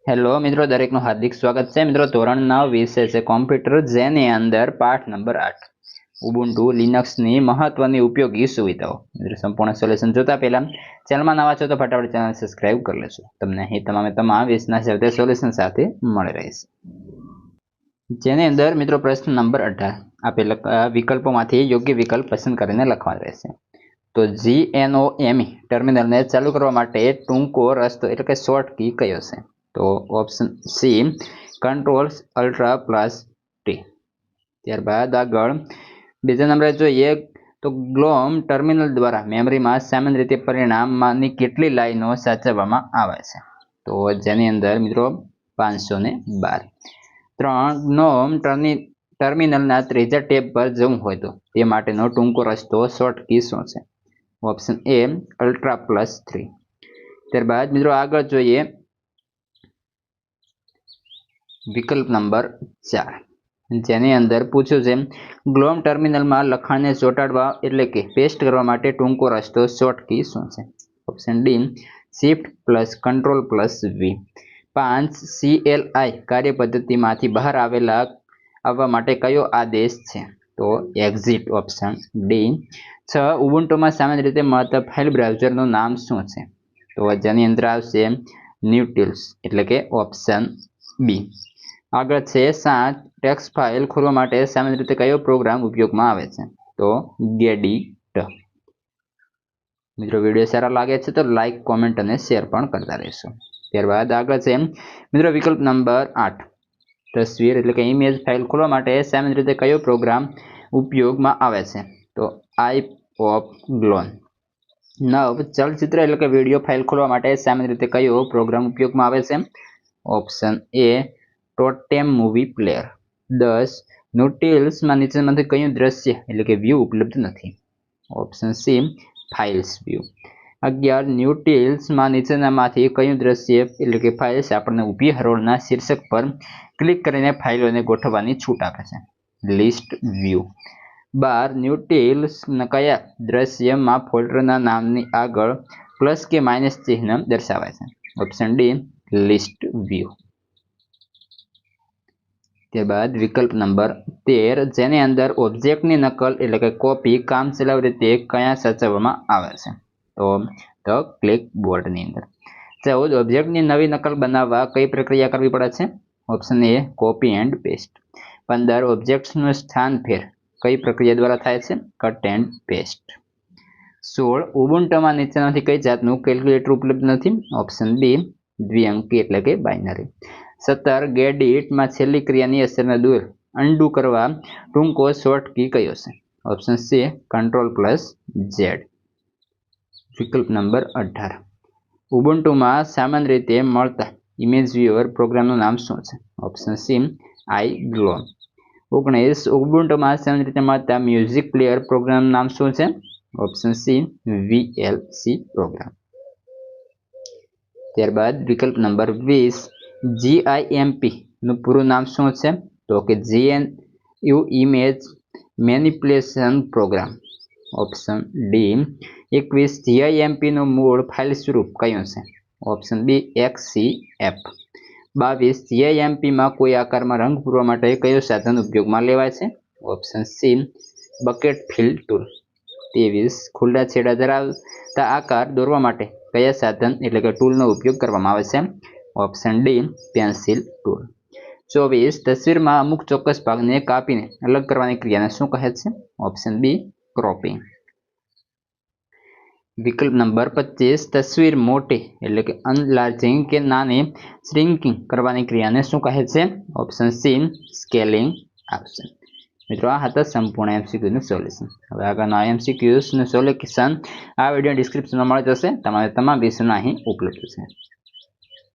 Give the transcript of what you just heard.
Hello મિત્રો, દરેકનું હાર્દિક સ્વાગત છે। મિત્રો ધોરણ 9 વિષય છે કોમ્પ્યુટર, જેની અંદર પાઠ નંબર 8 ઉબુન્ટુ લિનક્સની મહત્વની ઉપયોગી સુવિધાઓ। મિત્રો સંપૂર્ણ સોલ્યુશન જોતા પહેલા ચેનલમાં નવા છો તો ફટાફટ ચેનલ સબસ્ક્રાઇબ કરી લેશો। તમને અહીં તમામ વિષયના સૌથી સોલ્યુશન સાથે મળી રહેશે। જેની અંદર મિત્રો પ્રશ્ન નંબર 18 આપેલા વિકલ્પોમાંથી યોગ્ય વિકલ્પ પસંદ કરીને લખવાનો રહેશે। તો GNOME ટર્મિનલને ચાલુ કરવા માટે ટૂંકો રસ્તો એટલે કે શોર્ટ કી કયો છે? तो ऑप्शन सी Ctrl+Alt+T। ત્યારબાદ આગળ બીજા નંબરે જોઈએ તો ગ્નોમ ટર્મિનલ દ્વારા મેમરીમાં સામાન્ય રીતે પરિણામમાંની કેટલી લાઈનો સાચવવામાં આવે છે? તો જેની અંદર મિત્રો 512। 3 ગ્નોમ ટર્મિનલના ત્રીજા ટેબ પર જવું હોય તો તે માટેનો ટૂંકો રસ્તો શોર્ટ કી શું છે? Option A Alt+3। ત્યારબાદ મિત્રો આગળ જોઈએ વિકલ્પ નંબર 4, જેની અંદર પૂછ્યું છે ગ્નોમ ટર્મિનલમાં લખાણને ચોંટાડવા એટલે કે પેસ્ટ કરવા માટે ટૂંકો રસ્તો શોર્ટ કી શું છે? Option D Shift+Ctrl+V। 5 CLI કાર્ય પદ્ધતિમાંથી બહાર આવવા માટે કયો આદેશ છે? તો એક્ઝિટ, ઓપ્શન ડી। 6 ઉબુન્ટુમાં સામાન્ય રીતે મળતા ફાઇલ બ્રાઉઝરનું નામ શું છે? તો જેની અંદર આવશે ન્યુટિલ્સ એટલે કે ઓપ્શન બી। આગળ છે 7 ટેક્સ્ટ ફાઇલ ખોલવા માટે સામાન્ય રીતે કયો પ્રોગ્રામ ઉપયોગમાં આવે છે? તો ગેડિટ। મિત્રો વિડીયો સારો લાગે છે તો લાઈક, કોમેન્ટ અને શેર પણ કરતા રહેશો। ત્યારબાદ આગળ છે મિત્રો વિકલ્પ નંબર 8 તસવીર એટલે કે ઇમેજ ફાઇલ ખોલવા માટે સામાન્ય રીતે કયો પ્રોગ્રામ ઉપયોગમાં આવે છે? તો iPopGlone। 9 ચલચિત્ર એટલે કે વિડીયો ફાઇલ ખોલવા માટે સામાન્ય રીતે કયો પ્રોગ્રામ ઉપયોગમાં આવે છે? Option A totem movie player. 10 ન્યુટિલ્સમાં નીચેનામાંથી કયું દ્રશ્ય એટલે કે વ્યૂ ઉપલબ્ધ નથી? Option C files view. 11 ન્યુટિલ્સમાં નીચેનામાંથી કયું દ્રશ્ય એટલે કે ફાઇલ્સ આપણને ઊભી હરોળના શીર્ષક પર ક્લિક કરીને ફાઇલોને ગોઠવવાની છૂટ આપે છે? List view. 12 ન્યુટિલ્સ કયા દ્રશ્યમાં ફોલ્ડરના નામની આગળ પ્લસ કે માઇનસ ચિહ્ન દર્શાવે છે? Option D list view. ત્યારબાદ વિકલ્પ નંબર 13, જેની અંદર ઓબ્જેક્ટની નકલ એટલે કે કોપી કામચલાઉ રીતે કયા સાચવવામાં આવે છે? તો ધ ક્લિપબોર્ડની અંદર। 14 ઓબ્જેક્ટની નવી નકલ બનાવવા કઈ પ્રક્રિયા કરવી પડે છે? Option A copy and paste. 15 ઓબ્જેક્ટ્સનું સ્થાન ફેર કઈ પ્રક્રિયા દ્વારા થાય છે? Cut and paste. 16 ઉબુન્ટુમાં નીચેનામાંથી કઈ જાતનું કેલ્ક્યુલેટર ઉપલબ્ધ નથી? ઓપ્શન ડી દ્વિઅંકી એટલે કે બાઇનરી। 17 ગેડિટમાં છેલ્લી ક્રિયાની અસરને દૂર અન્ડુ કરવા ટૂંકો શોર્ટ કી કયો છે? Option C Ctrl+Z। વિકલ્પ નંબર 18 ઉબુન્ટુમાં સામાન્ય રીતે મળતા ઇમેજ વ્યુઅર પ્રોગ્રામનું નામ શું છે? Option C iGlone। 19 ઉબુન્ટુમાં સામાન્ય રીતે મળતા મ્યુઝિક પ્લેયર પ્રોગ્રામનું નામ શું છે? Option C VLC program. ત્યારબાદ વિકલ્પ નંબર 20 GIMP નું પૂરું નામ શું છે? તો કે GNU image manipulation program. Option D. 21 GIMP નું મૂળ ફાઇલ સ્વરૂપ કયું છે? ઓપ્શન બી XCF। 22 GIMP માં કોઈ આકારમાં રંગ પૂરવા માટે કયું સાધન ઉપયોગમાં લેવાય છે? Option C bucket fill tool. 23 ખુલ્લા છેડા ધરાવતા આકાર દોરવા માટે કયા સાધન એટલે કે ટૂલનો ઉપયોગ કરવામાં આવે છે? Option D pencil tool. 24 તસવીરમાં અમુક ચોક્કસ ભાગને કાપીને અલગ કરવાની ક્રિયાને શું કહે છે? Option B cropping. વિકલ્પ નંબર 25 તસવીર મોટી એટલે કે અનલાર્જિંગ કે નાની શ્રિંકિંગ કરવાની ક્રિયાને શું કહે છે? ઓપ્શન સી સ્કેલિંગ આવશે। મિત્રો આ હતા સંપૂર્ણ MCQનું સોલ્યુશન। હવે આગળના MCQનું સોલ્યુશન આ વિડીયો ડિસ્ક્રિપ્શનમાં મળી જશે। તમામ વિષયના અહીં ઉપલબ્ધ છે।